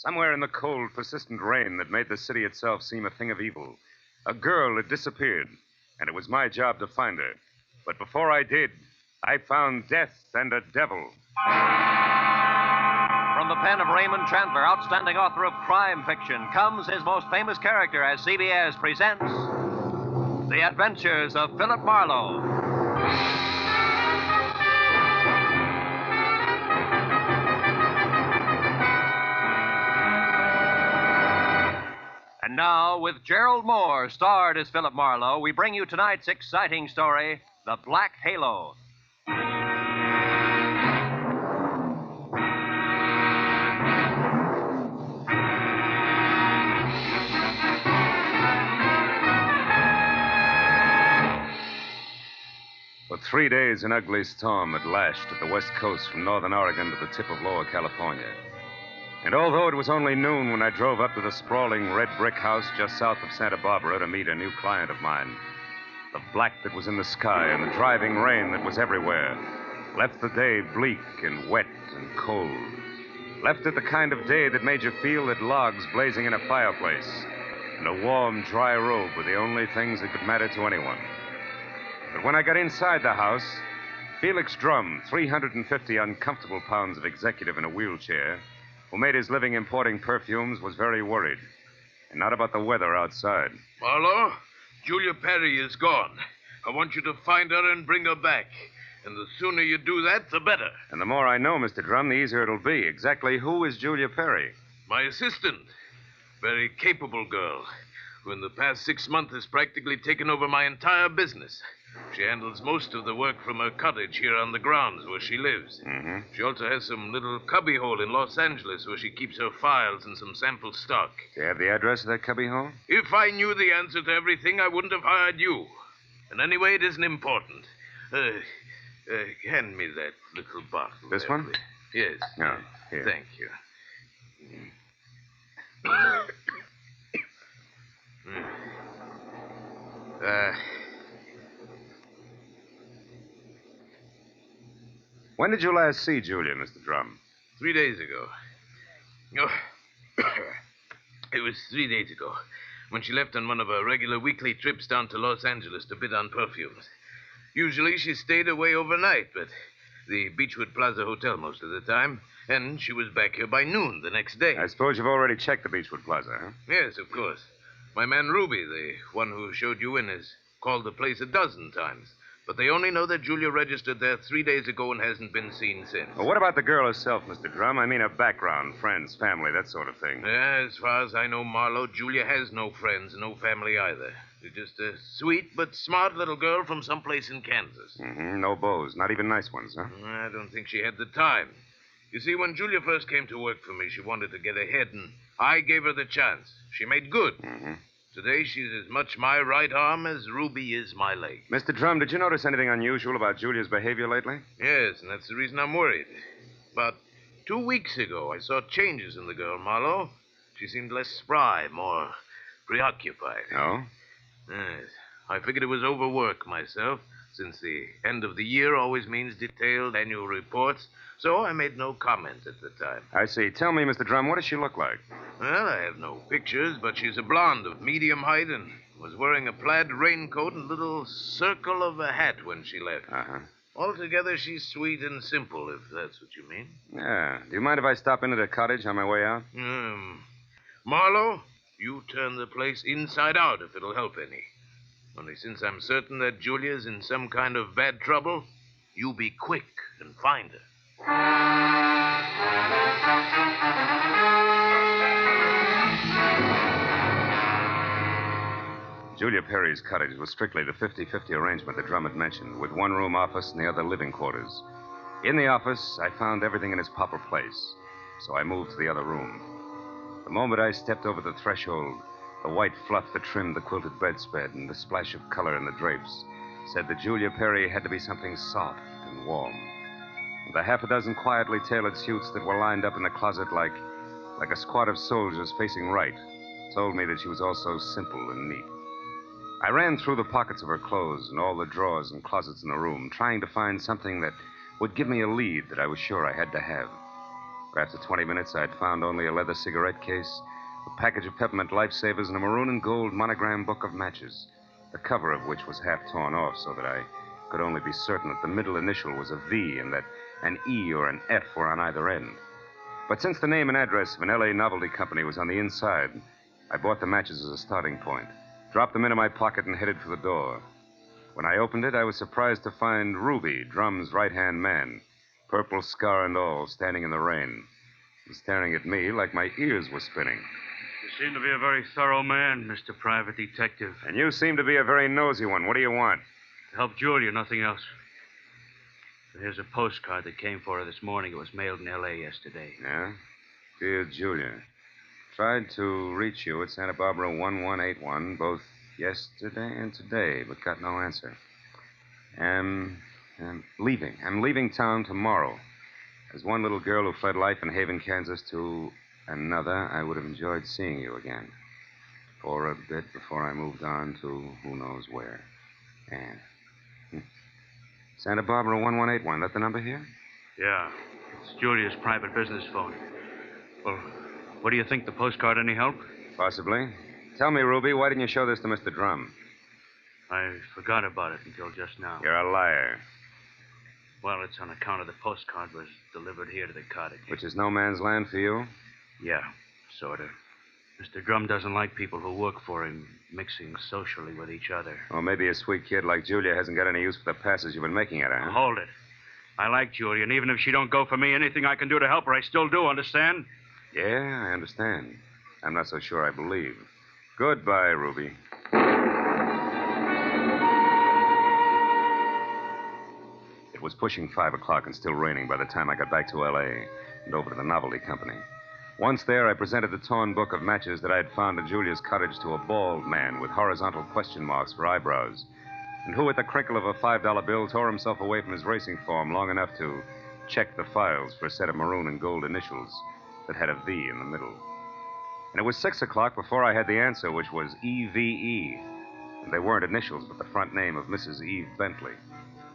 Somewhere in the cold, persistent rain that made the city itself seem a thing of evil, a girl had disappeared, and it was my job to find her. But before I did, I found death and a devil. From the pen of Raymond Chandler, outstanding author of crime fiction, comes his most famous character as CBS presents The Adventures of Philip Marlowe. And now, with Gerald Moore, starred as Philip Marlowe, we bring you tonight's exciting story, The Black Halo. For 3 days, an ugly storm had lashed at the west coast from northern Oregon to the tip of lower California. And although it was only noon when I drove up to the sprawling red brick house just south of Santa Barbara to meet a new client of mine, the black that was in the sky and the driving rain that was everywhere left the day bleak and wet and cold. Left it the kind of day that made you feel that logs blazing in a fireplace and a warm, dry robe were the only things that could matter to anyone. But when I got inside the house, Felix Drum, 350 uncomfortable pounds of executive in a wheelchair, who made his living importing perfumes, was very worried. And not about the weather outside. Marlowe, Julia Perry is gone. I want you to find her and bring her back. And the sooner you do that, the better. And the more I know, Mr. Drum, the easier it'll be. Exactly who is Julia Perry? My assistant. Very capable girl, who in the past 6 months has practically taken over my entire business. She handles most of the work from her cottage here on the grounds where she lives. Mm-hmm. She also has some little cubbyhole in Los Angeles where she keeps her files and some sample stock. Do you have the address of that cubbyhole? If I knew the answer to everything, I wouldn't have hired you. And anyway, it isn't important. Hand me that little bottle. This there, one? please. Yes. No, here. Thank you. When did you last see Julia, Mr. Drum? 3 days ago. Oh, it was 3 days ago when she left on one of her regular weekly trips down to Los Angeles to bid on perfumes. Usually she stayed away overnight, but the Beechwood Plaza Hotel most of the time, and she was back here by noon the next day. I suppose you've already checked the Beechwood Plaza, huh? Yes, of course. My man Ruby, the one who showed you in, has called the place a dozen times. But they only know that Julia registered there 3 days ago and hasn't been seen since. Well, what about the girl herself, Mr. Drum? I mean her background, friends, family, that sort of thing. As far as I know, Marlowe, Julia has no friends, no family either. She's just a sweet but smart little girl from someplace in Kansas. Mm-hmm. No beaux, not even nice ones, huh? I don't think she had the time. You see, when Julia first came to work for me, she wanted to get ahead, and I gave her the chance. She made good. Mm-hmm. Today, she's as much my right arm as Ruby is my leg. Mr. Drum, did you notice anything unusual about Julia's behavior lately? Yes, and that's the reason I'm worried. About 2 weeks ago, I saw changes in the girl, Marlowe. She seemed less spry, more preoccupied. Oh? Yes. I figured it was overwork myself, since the end of the year always means detailed annual reports, so I made no comment at the time. I see. Tell me, Mr. Drum, what does she look like? Well, I have no pictures, but she's a blonde of medium height and was wearing a plaid raincoat and little circle of a hat when she left. Uh-huh. Altogether, she's sweet and simple, if that's what you mean. Yeah. Do you mind if I stop into the cottage on my way out? Marlowe, you turn the place inside out if it'll help any. Only since I'm certain that Julia's in some kind of bad trouble, you be quick and find her. Julia Perry's cottage was strictly the 50-50 arrangement that Drum had mentioned, with one room office and the other living quarters. In the office, I found everything in its proper place, so I moved to the other room. The moment I stepped over the threshold, the white fluff that trimmed the quilted bedspread and the splash of color in the drapes said that Julia Perry had to be something soft and warm. And the half a dozen quietly tailored suits that were lined up in the closet like a squad of soldiers facing right told me that she was also simple and neat. I ran through the pockets of her clothes and all the drawers and closets in the room, trying to find something that would give me a lead that I was sure I had to have. But after 20 minutes, I'd found only a leather cigarette case, a package of peppermint lifesavers, and a maroon and gold monogram book of matches, the cover of which was half torn off so that I could only be certain that the middle initial was a V and that an E or an F were on either end. But since the name and address of an L.A. novelty company was on the inside, I bought the matches as a starting point, dropped them into my pocket, and headed for the door. When I opened it, I was surprised to find Ruby, Drum's right-hand man, purple scar and all, standing in the rain, and staring at me like my ears were spinning. You seem to be a very thorough man, Mr. Private Detective. And you seem to be a very nosy one. What do you want? To help Julia, nothing else. Here's a postcard that came for her this morning. It was mailed in L.A. yesterday. Yeah? Dear Julia, tried to reach you at Santa Barbara 1181 both yesterday and today, but got no answer. I'm leaving. I'm leaving town tomorrow. As one little girl who fled life in Haven, Kansas to another, I would have enjoyed seeing you again. For a bit before I moved on to who knows where. Anne. Santa Barbara 1181. That the number here? Yeah. It's Julia's private business phone. Well, what do you think? The postcard any help? Possibly. Tell me, Ruby, why didn't you show this to Mr. Drum? I forgot about it until just now. You're a liar. Well, it's on account of the postcard was delivered here to the cottage. Which is no man's land for you? Yeah, sort of. Mr. Drum doesn't like people who work for him mixing socially with each other. Well, maybe a sweet kid like Julia hasn't got any use for the passes you've been making at her, huh? Hold it. I like Julia, and even if she don't go for me, anything I can do to help her, I still do, understand? Yeah, I understand. I'm not so sure I believe. Goodbye, Ruby. It was pushing 5 o'clock and still raining by the time I got back to L.A. and over to the novelty company. Once there, I presented the torn book of matches that I had found at Julia's cottage to a bald man with horizontal question marks for eyebrows, and who, at the crinkle of a $5 bill, tore himself away from his racing form long enough to check the files for a set of maroon and gold initials that had a V in the middle. And it was 6 o'clock before I had the answer, which was EVE. And they weren't initials, but the front name of Mrs. Eve Bentley,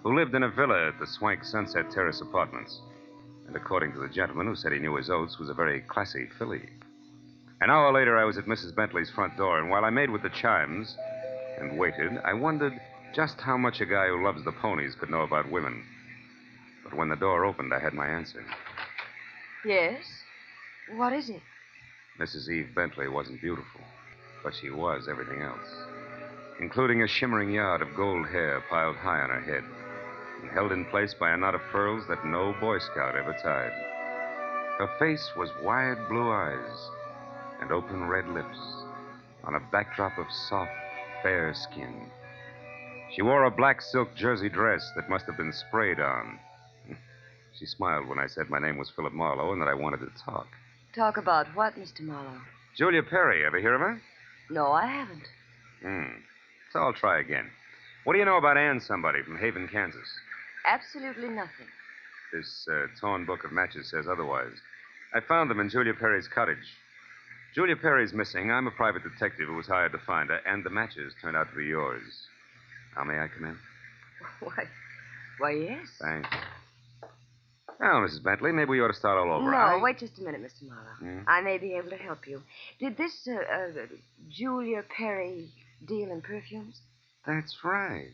who lived in a villa at the swank Sunset Terrace Apartments. And according to the gentleman who said he knew his oats, was a very classy filly. An hour later, I was at Mrs. Bentley's front door, and while I made with the chimes and waited, I wondered just how much a guy who loves the ponies could know about women. But when the door opened, I had my answer. Yes? What is it? Mrs. Eve Bentley wasn't beautiful, but she was everything else, including a shimmering yard of gold hair piled high on her head and held in place by a knot of pearls that no Boy Scout ever tied. Her face was wide blue eyes and open red lips on a backdrop of soft, fair skin. She wore a black silk jersey dress that must have been sprayed on. She smiled when I said my name was Philip Marlowe and that I wanted to talk. Talk about what, Mr. Marlowe? Julia Perry, ever hear of her? No, I haven't. So I'll try again. What do you know about Ann somebody from Haven, Kansas? Absolutely nothing. This torn book of matches says otherwise. I found them in Julia Perry's cottage. Julia Perry's missing. I'm a private detective who was hired to find her, and the matches turned out to be yours. Now, may I come in? Why, yes. Thanks. Now, Mrs. Bentley, maybe we ought to start all over. No, wait just a minute, Mr. Marlowe. I may be able to help you. Did this Julia Perry deal in perfumes? That's right.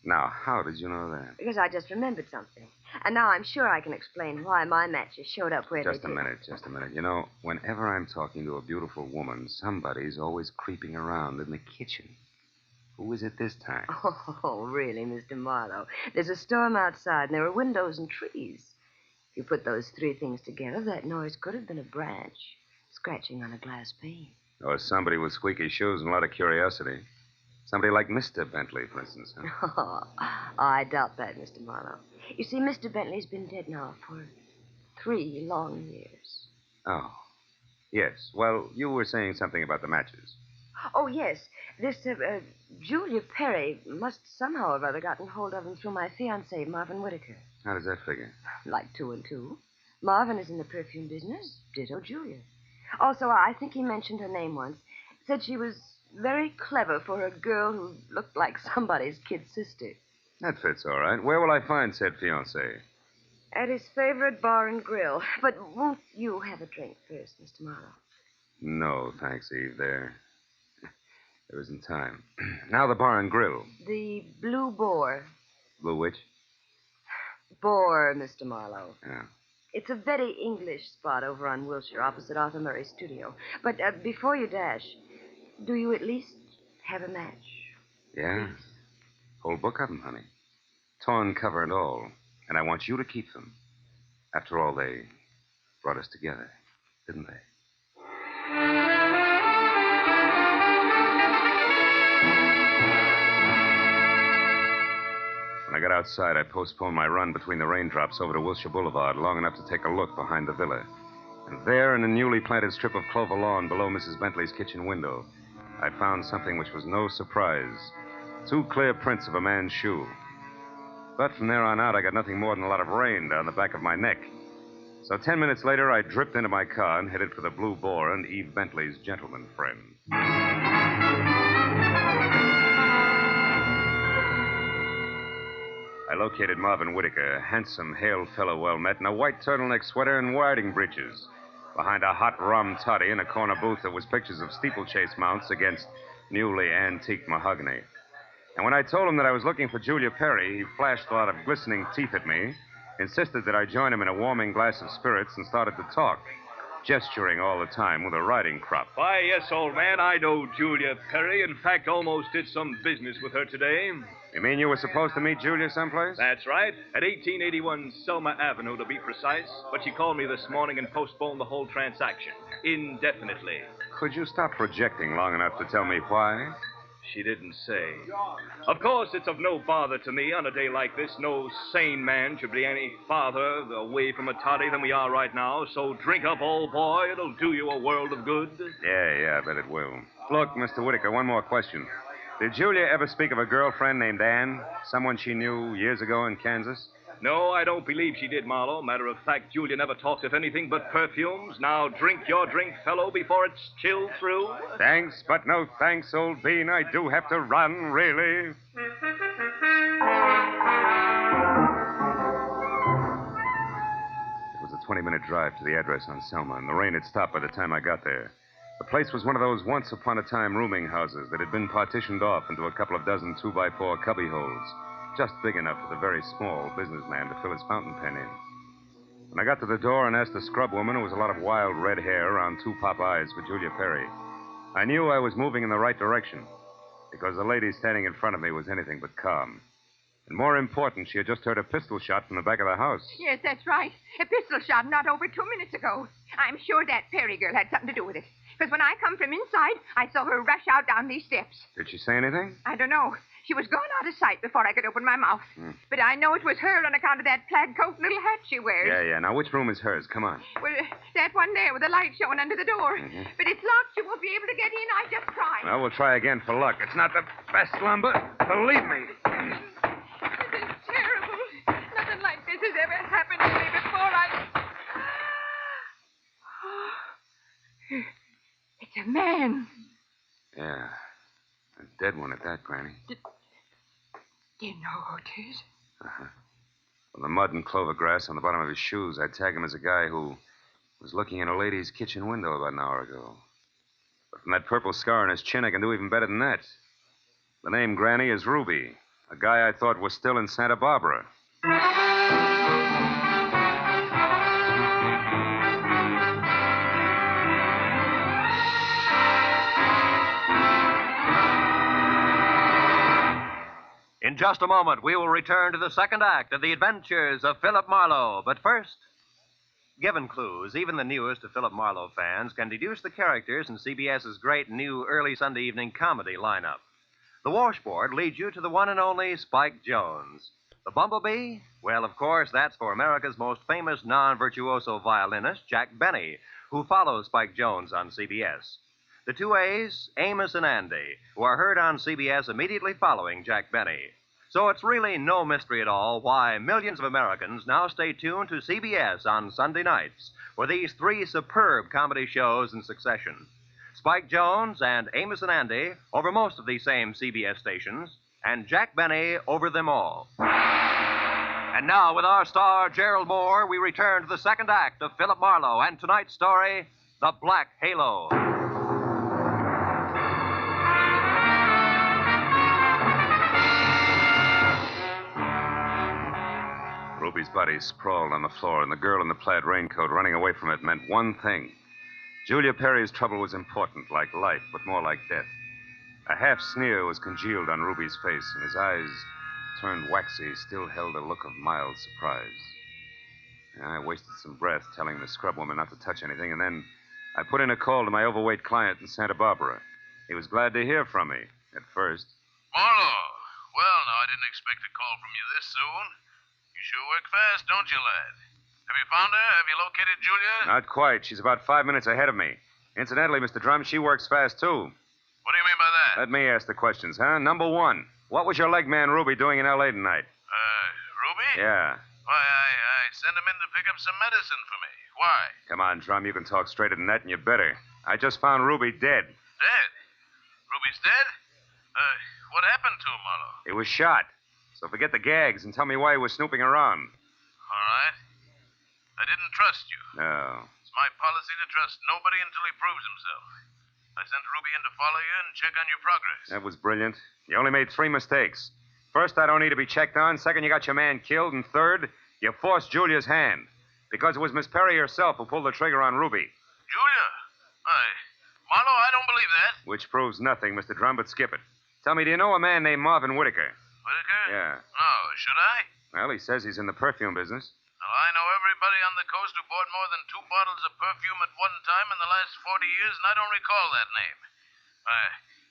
Now, how did you know that? Because I just remembered something. And now I'm sure I can explain why my matches showed up where they did. Just a minute. You know, whenever I'm talking to a beautiful woman, somebody's always creeping around in the kitchen. Who is it this time? Oh, really, Mr. Marlowe? There's a storm outside, and there are windows and trees. If you put those three things together, that noise could have been a branch scratching on a glass pane. Or somebody with squeaky shoes and a lot of curiosity. Somebody like Mr. Bentley, for instance. Huh? Oh, I doubt that, Mr. Marlowe. You see, Mr. Bentley's been dead now for 3 long years. Oh. Yes. Well, you were saying something about the matches. Oh, yes. This Julia Perry must somehow or other gotten hold of him through my fiancé, Marvin Whitaker. How does that figure? Like 2 and 2. Marvin is in the perfume business. Ditto Julia. Also, I think he mentioned her name once. Said she was very clever for a girl who looked like somebody's kid sister. That fits all right. Where will I find said fiancé? At his favorite bar and grill. But won't you have a drink first, Mr. Marlowe? No, thanks, Eve. There isn't time. Now the bar and grill. The Blue Boar. Blue which? Boar, Mr. Marlowe. Yeah. It's a very English spot over on Wilshire, opposite Arthur Murray's studio. But before you dash, do you at least have a match? Yeah? Whole book of them, honey. Torn cover and all. And I want you to keep them. After all, they brought us together, didn't they? When I got outside, I postponed my run between the raindrops over to Wilshire Boulevard long enough to take a look behind the villa. And there, in a newly planted strip of clover lawn below Mrs. Bentley's kitchen window, I found something which was no surprise. 2 clear prints of a man's shoe. But from there on out, I got nothing more than a lot of rain down the back of my neck. So 10 minutes later, I dripped into my car and headed for the Blue Boar and Eve Bentley's gentleman friend. I located Marvin Whitaker, a handsome, hale fellow well met, in a white turtleneck sweater and riding breeches, behind a hot rum toddy in a corner booth that was pictures of steeplechase mounts against newly antique mahogany. And when I told him that I was looking for Julia Perry, he flashed a lot of glistening teeth at me, insisted that I join him in a warming glass of spirits, and started to talk, gesturing all the time with a riding crop. Why, yes, old man, I know Julia Perry. In fact, almost did some business with her today. You mean you were supposed to meet Julia someplace? That's right. At 1881 Selma Avenue, to be precise. But she called me this morning and postponed the whole transaction indefinitely. Could you stop projecting long enough to tell me why? She didn't say. Of course, it's of no bother to me on a day like this. No sane man should be any farther away from a toddy than we are right now. So drink up, old boy. It'll do you a world of good. Yeah, I bet it will. Look, Mr. Whitaker, one more question. Did Julia ever speak of a girlfriend named Anne? Someone she knew years ago in Kansas? No, I don't believe she did, Marlowe. Matter of fact, Julia never talked of anything but perfumes. Now drink your drink, fellow, before it's chilled through. Thanks, but no thanks, old bean. I do have to run, really. It was a 20-minute drive to the address on Selma, and the rain had stopped by the time I got there. The place was one of those once-upon-a-time rooming houses that had been partitioned off into a couple of dozen 2x4 cubby holes, just big enough for the very small businessman to fill his fountain pen in. When I got to the door and asked the scrub woman, who was a lot of wild red hair around 2 pop eyes, for Julia Perry, I knew I was moving in the right direction, because the lady standing in front of me was anything but calm. And more important, she had just heard a pistol shot from the back of the house. Yes, that's right. A pistol shot not over 2 minutes ago. I'm sure that Perry girl had something to do with it. Because when I come from inside, I saw her rush out down these steps. Did she say anything? I don't know. She was gone out of sight before I could open my mouth. But I know it was her on account of that plaid coat and little hat she wears. Yeah. Now, which room is hers? Come on. Well, that one there with the light showing under the door. But it's locked. You won't be able to get in. I just tried. Well, we'll try again for luck. It's not the best lumber. Believe me. This is terrible. Nothing like this has ever happened to me before. It's a man. Yeah. A dead one at that, Granny. Do you know who it is? Uh-huh. Well, the mud and clover grass on the bottom of his shoes, I'd tag him as a guy who was looking in a lady's kitchen window about an hour ago. But from that purple scar on his chin, I can do even better than that. The name, Granny, is Ruby, a guy I thought was still in Santa Barbara. In just a moment, we will return to the second act of the adventures of Philip Marlowe. But first, given clues, even the newest of Philip Marlowe fans can deduce the characters in CBS's great new early Sunday evening comedy lineup. The washboard leads you to the one and only Spike Jones. The bumblebee? Well, of course, that's for America's most famous non-virtuoso violinist, Jack Benny, who follows Spike Jones on CBS. The 2 A's, Amos and Andy, who are heard on CBS immediately following Jack Benny. So it's really no mystery at all why millions of Americans now stay tuned to CBS on Sunday nights for these 3 superb comedy shows in succession. Spike Jones and Amos and Andy over most of these same CBS stations, and Jack Benny over them all. And now, with our star, Gerald Moore, we return to the second act of Philip Marlowe and tonight's story, The Black Halo. Ruby's body sprawled on the floor, and the girl in the plaid raincoat running away from it meant one thing. Julia Perry's trouble was important, like life, but more like death. A half sneer was congealed on Ruby's face, and his eyes, turned waxy, still held a look of mild surprise. I wasted some breath telling the scrub woman not to touch anything, and then I put in a call to my overweight client in Santa Barbara. He was glad to hear from me, at first. Marlowe. Well, now, I didn't expect a call from you this soon. You sure work fast, don't you, lad? Have you found her? Have you located Julia? Not quite. She's about 5 minutes ahead of me. Incidentally, Mr. Drum, she works fast, too. What do you mean by that? Let me ask the questions, huh? Number one, what was your leg man, Ruby, doing in L.A. tonight? Ruby? Yeah. Why, I sent him in to pick up some medicine for me. Why? Come on, Drum, you can talk straighter than that, and you better. I just found Ruby dead. Dead? Ruby's dead? What happened to him, Marlowe? He was shot. So forget the gags and tell me why he was snooping around. All right. I didn't trust you. No. It's my policy to trust nobody until he proves himself. I sent Ruby in to follow you and check on your progress. That was brilliant. You only made 3 mistakes. First, I don't need to be checked on. Second, you got your man killed. And third, you forced Julia's hand. Because it was Miss Perry herself who pulled the trigger on Ruby. Julia? Marlowe, I don't believe that. Which proves nothing, Mr. Drum, but skip it. Tell me, do you know a man named Marvin Whitaker? Whitaker? Yeah. No, should I? Well, he says he's in the perfume business. Well, I know everybody on the coast who bought more than 2 bottles of perfume at one time in the last 40 years, and I don't recall that name.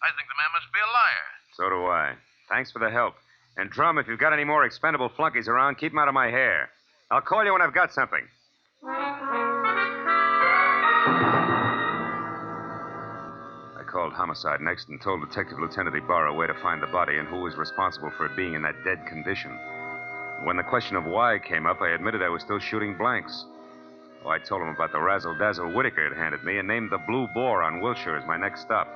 I think the man must be a liar. So do I. Thanks for the help. And, Drum, if you've got any more expendable flunkies around, keep them out of my hair. I'll call you when I've got something. I called homicide next and told Detective Lieutenant Ibarra where to find the body and who was responsible for it being in that dead condition. When the question of why came up, I admitted I was still shooting blanks. Oh, I told him about the razzle-dazzle Whitaker had handed me and named the Blue Boar on Wilshire as my next stop.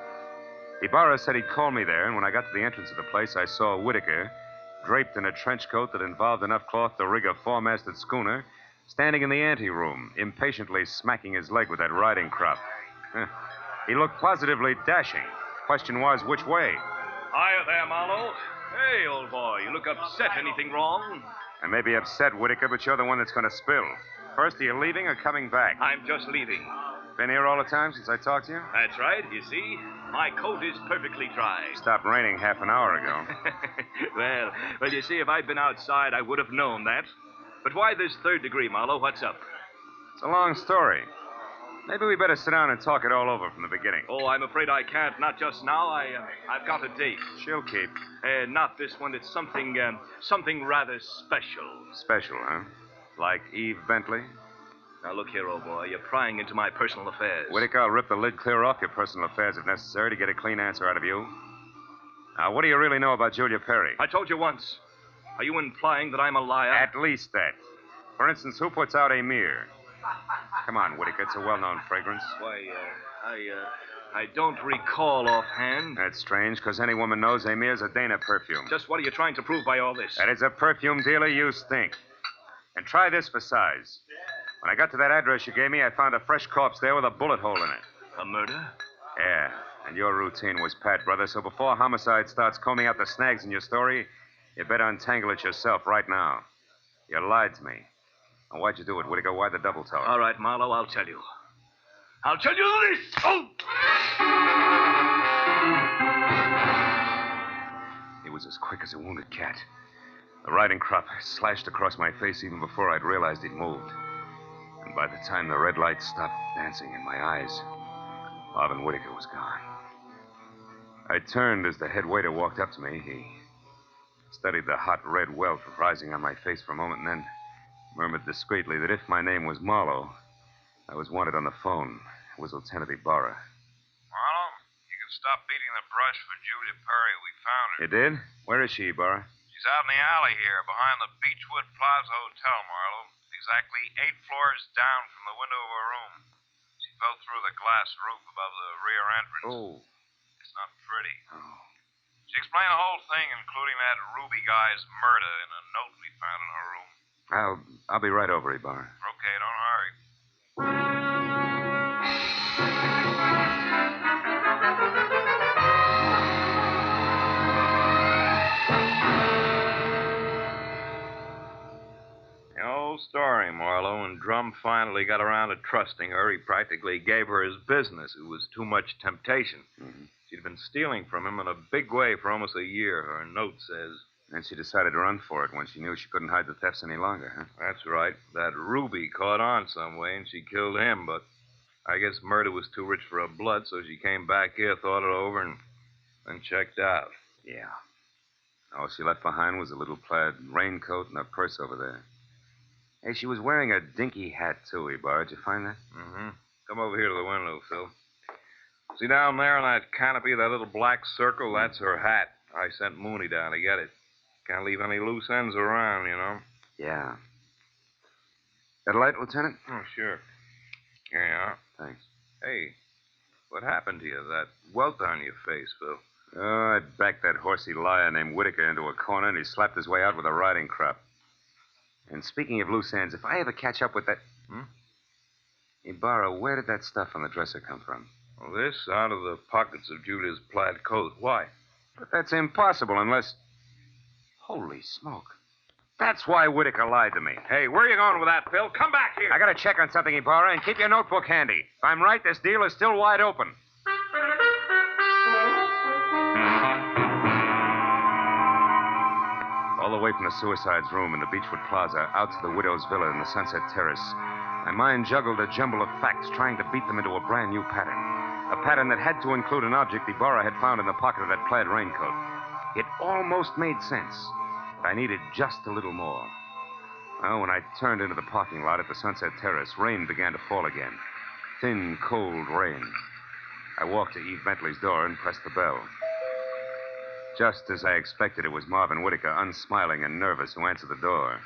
Ibarra said he'd call me there, and when I got to the entrance of the place, I saw Whitaker, draped in a trench coat that involved enough cloth to rig a 4-masted schooner, standing in the anteroom, impatiently smacking his leg with that riding crop. He looked positively dashing. Question was, which way? Hiya there, Marlowe. Hey, old boy, you look upset. Anything wrong? I may be upset, Whitaker, but you're the one that's going to spill. First, are you leaving or coming back? I'm just leaving. Been here all the time since I talked to you? That's right. You see, my coat is perfectly dry. Stopped raining half an hour ago. well, you see, if I'd been outside, I would have known that. But why this 3rd degree, Marlowe? What's up? It's a long story. Maybe we better sit down and talk it all over from the beginning. Oh, I'm afraid I can't. Not just now. I've got a date. She'll keep. Not this one. It's something rather special. Special, huh? Like Eve Bentley? Now, look here, old boy. You're prying into my personal affairs. Whitaker, I'll rip the lid clear off your personal affairs if necessary to get a clean answer out of you. Now, what do you really know about Julia Perry? I told you once. Are you implying that I'm a liar? At least that. For instance, who puts out Amir? Come on, Whitaker. It's a well-known fragrance. Why, I don't recall offhand. That's strange, because any woman knows Amir's a Dana perfume. Just what are you trying to prove by all this? That as a perfume dealer, you stink. And try this for size. When I got to that address you gave me, I found a fresh corpse there with a bullet hole in it. A murder? Yeah, and your routine was pat, brother, so before homicide starts combing out the snags in your story, you better untangle it yourself right now. You lied to me. Now, why'd you do it, Whitaker? Why the double tone? All right, Marlowe, I'll tell you. I'll tell you this! Oh! He was as quick as a wounded cat. The riding crop slashed across my face even before I'd realized he'd moved. And by the time the red light stopped dancing in my eyes, Marvin Whitaker was gone. I turned as the head waiter walked up to me. He studied the hot red welt rising on my face for a moment and then murmured discreetly that if my name was Marlowe, I was wanted on the phone. It was Lieutenant Ibarra. Marlowe, you can stop beating the brush for Julia Perry. We found her. You did? Where is she, Ibarra? She's out in the alley here, behind the Beechwood Plaza Hotel, Marlowe. Exactly 8 floors down from the window of her room. She fell through the glass roof above the rear entrance. Oh. It's not pretty. Oh. She explained the whole thing, including that Ruby guy's murder, in a note we found in her room. I'll be right over, Ibarra. Okay, don't hurry. The old story, Marlowe. When Drum finally got around to trusting her, he practically gave her his business. It was too much temptation. Mm-hmm. She'd been stealing from him in a big way for almost a year, her note says. And she decided to run for it when she knew she couldn't hide the thefts any longer, huh? That's right. That Ruby caught on some way, and she killed him, but I guess murder was too rich for her blood, so she came back here, thought it over, and then checked out. Yeah. All she left behind was a little plaid raincoat and a purse over there. Hey, she was wearing a dinky hat, too, Ibarra. Did you find that? Mm-hmm. Come over here to the window, Phil. See down there on that canopy, that little black circle? That's her hat. I sent Mooney down to get it. Can't leave any loose ends around, you know. Yeah. That light, Lieutenant? Oh, sure. Here you are. Thanks. Hey, what happened to you? That welt on your face, Phil. Oh, I backed that horsey liar named Whitaker into a corner, and he slapped his way out with a riding crop. And speaking of loose ends, if I ever catch up with that... Ibarra, where did that stuff on the dresser come from? Well, this out of the pockets of Julia's plaid coat. Why? But that's impossible unless... Holy smoke. That's why Whitaker lied to me. Hey, where are you going with that, Phil? Come back here. I gotta check on something, Ibarra, and keep your notebook handy. If I'm right, this deal is still wide open. All the way from the suicide's room in the Beechwood Plaza out to the widow's villa in the Sunset Terrace, my mind juggled a jumble of facts, trying to beat them into a brand new pattern. A pattern that had to include an object Ibarra had found in the pocket of that plaid raincoat. It almost made sense, but I needed just a little more. Well, when I turned into the parking lot at the Sunset Terrace, rain began to fall again. Thin, cold rain. I walked to Eve Bentley's door and pressed the bell. Just as I expected, it was Marvin Whitaker, unsmiling and nervous, who answered the door.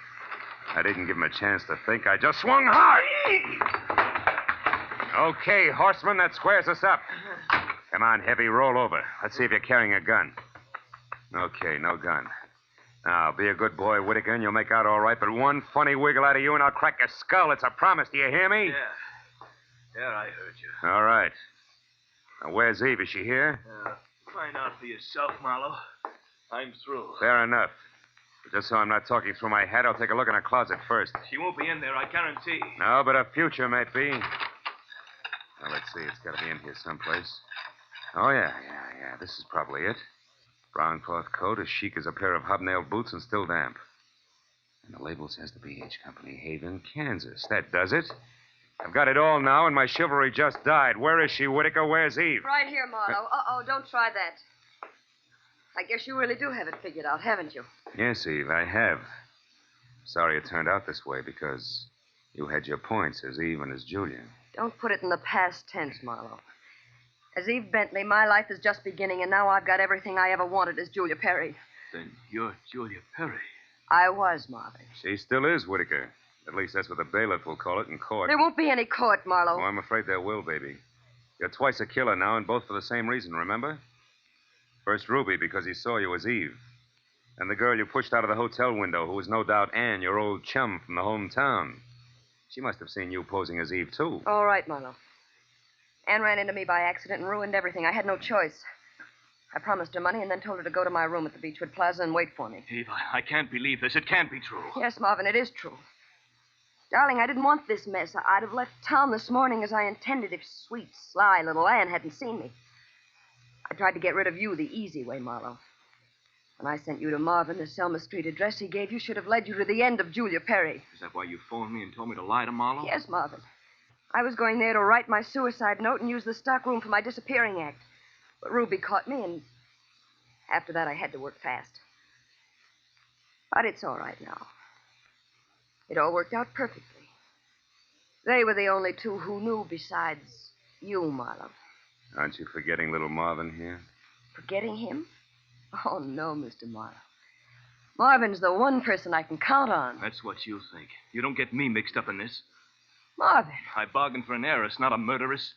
I didn't give him a chance to think. I just swung hard. Okay, horseman, that squares us up. Come on, Heavy, roll over. Let's see if you're carrying a gun. Okay, no gun. Now, be a good boy, Whitaker, and you'll make out all right, but one funny wiggle out of you and I'll crack your skull. It's a promise. Do you hear me? Yeah, I heard you. All right. Now, where's Eve? Is she here? Find out for yourself, Marlowe. I'm through. Fair enough. But just so I'm not talking through my head, I'll take a look in her closet first. She won't be in there, I guarantee. No, but her future might be. Now, let's see. It's got to be in here someplace. Oh, yeah. This is probably it. Brown cloth coat, as chic as a pair of hobnailed boots, and still damp. And the label says the B.H. Company, Haven, Kansas. That does it. I've got it all now, and my chivalry just died. Where is she, Whitaker? Where's Eve? Right here, Marlowe. Don't try that. I guess you really do have it figured out, haven't you? Yes, Eve, I have. Sorry it turned out this way, because you had your points as Eve and as Julia. Don't put it in the past tense, Marlowe. As Eve Bentley, my life is just beginning, and now I've got everything I ever wanted as Julia Perry. Then you're Julia Perry. I was, Marvin. She still is, Whitaker. At least that's what the bailiff will call it in court. There won't be any court, Marlowe. Oh, I'm afraid there will, baby. You're twice a killer now, and both for the same reason, remember? First Ruby, because he saw you as Eve. And the girl you pushed out of the hotel window, who was no doubt Anne, your old chum from the hometown. She must have seen you posing as Eve, too. All right, Marlowe. Anne ran into me by accident and ruined everything. I had no choice. I promised her money and then told her to go to my room at the Beechwood Plaza and wait for me. Eve, I can't believe this. It can't be true. Yes, Marvin, it is true. Darling, I didn't want this mess. I'd have left town this morning as I intended if sweet, sly little Anne hadn't seen me. I tried to get rid of you the easy way, Marlowe. When I sent you to Marvin, the Selma Street address he gave you should have led you to the end of Julia Perry. Is that why you phoned me and told me to lie to Marlowe? Yes, Marvin. I was going there to write my suicide note and use the stockroom for my disappearing act. But Ruby caught me, and after that I had to work fast. But it's all right now. It all worked out perfectly. They were the only two who knew besides you, Marlowe. Aren't you forgetting little Marvin here? Forgetting him? Oh, no, Mr. Marlowe. Marvin's the one person I can count on. That's what you think. You don't get me mixed up in this. Marvin. I bargained for an heiress, not a murderess.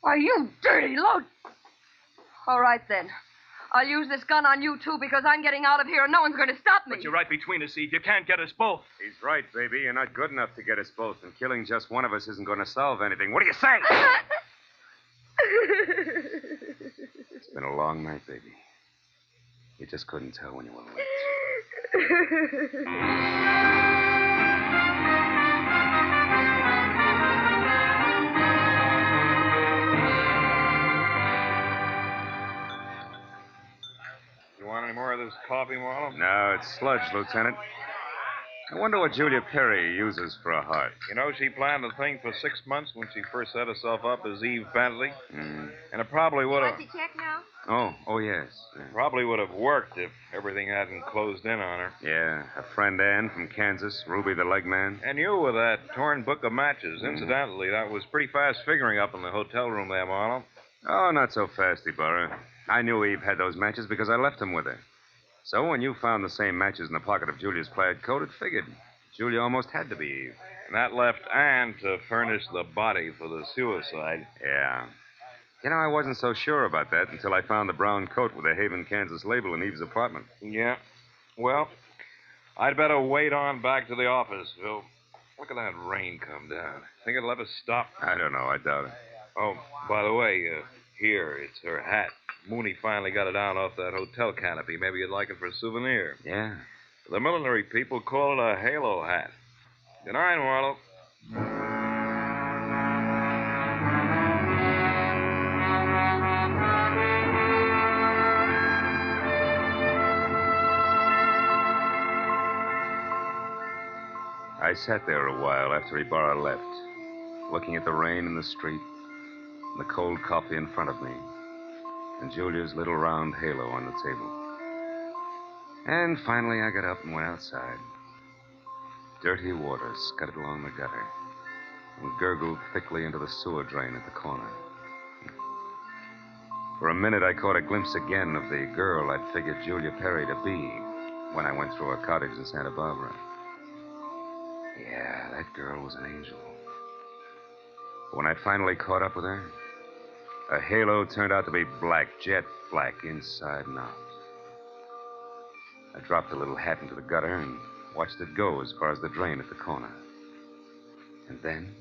Why, you dirty load. All right, then. I'll use this gun on you, too, because I'm getting out of here and no one's going to stop me. But you're right between us, Eve. You can't get us both. He's right, baby. You're not good enough to get us both, and killing just one of us isn't going to solve anything. What do you say? It's been a long night, baby. You just couldn't tell when you were late. You want any more of this coffee, Marlowe? No, it's sludge, Lieutenant. I wonder what Julia Perry uses for a heart. You know, she planned the thing for 6 months when she first set herself up as Eve Bentley. Mm. And it probably would have... Want to check now? Oh, yes. Probably would have worked if everything hadn't closed in on her. Yeah, her friend Ann from Kansas, Ruby the leg man. And you with that torn book of matches. Incidentally, that was pretty fast figuring up in the hotel room there, Marlowe. Oh, not so fast, Ibarra. I knew Eve had those matches because I left them with her. So when you found the same matches in the pocket of Julia's plaid coat, it figured. Julia almost had to be Eve. And that left Ann to furnish the body for the suicide. Yeah. You know, I wasn't so sure about that until I found the brown coat with the Haven, Kansas label in Eve's apartment. Yeah. Well, I'd better wait on back to the office, Phil. Look at that rain come down. Think it'll ever stop? I don't know. I doubt it. Oh, by the way, here, it's her hat. Mooney finally got it down off that hotel canopy. Maybe you'd like it for a souvenir. Yeah. The military people call it a halo hat. Good night, Marlowe. I sat there a while after Ibarra left, looking at the rain in the street, and the cold coffee in front of me, and Julia's little round halo on the table. And finally I got up and went outside. Dirty water scudded along the gutter and gurgled thickly into the sewer drain at the corner. For a minute I caught a glimpse again of the girl I'd figured Julia Perry to be when I went through her cottage in Santa Barbara. Yeah, that girl was an angel. But when I finally caught up with her, her halo turned out to be black, jet black, inside and out. I dropped the little hat into the gutter and watched it go as far as the drain at the corner. And then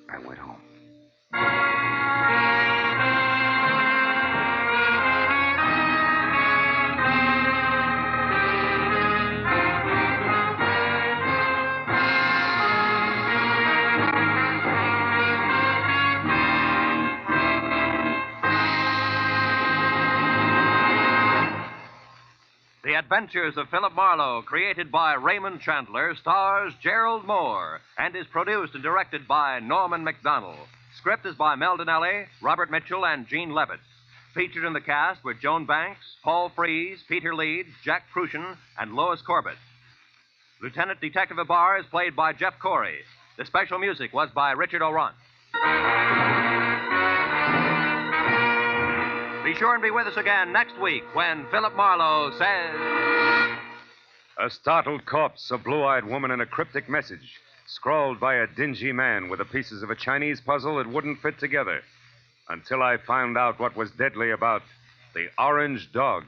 I went home. The Adventures of Philip Marlowe, created by Raymond Chandler, stars Gerald Moore, and is produced and directed by Norman McDonald. Script is by Mel Donnelly, Robert Mitchell, and Gene Levitt. Featured in the cast were Joan Banks, Paul Frees, Peter Leeds, Jack Prussian, and Lois Corbett. Lieutenant Detective Ibarra is played by Jeff Corey. The special music was by Richard O'Runt. Be sure and be with us again next week when Philip Marlowe says... A startled corpse, a blue-eyed woman, and a cryptic message, scrawled by a dingy man with the pieces of a Chinese puzzle that wouldn't fit together, until I found out what was deadly about the orange dog.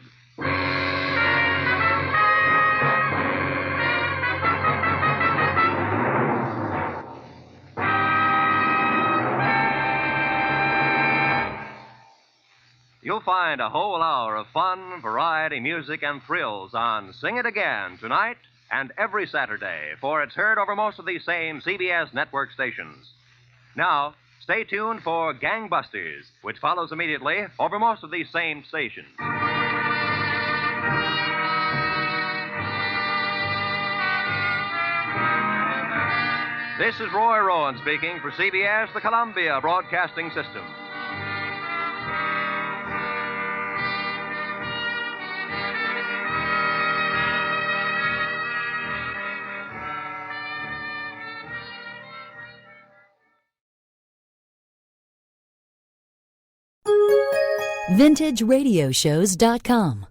You'll find a whole hour of fun, variety, music, and thrills on Sing It Again tonight and every Saturday, for it's heard over most of these same CBS network stations. Now, stay tuned for Gangbusters, which follows immediately over most of these same stations. This is Roy Rowan speaking for CBS, the Columbia Broadcasting System. VintageRadioshows.com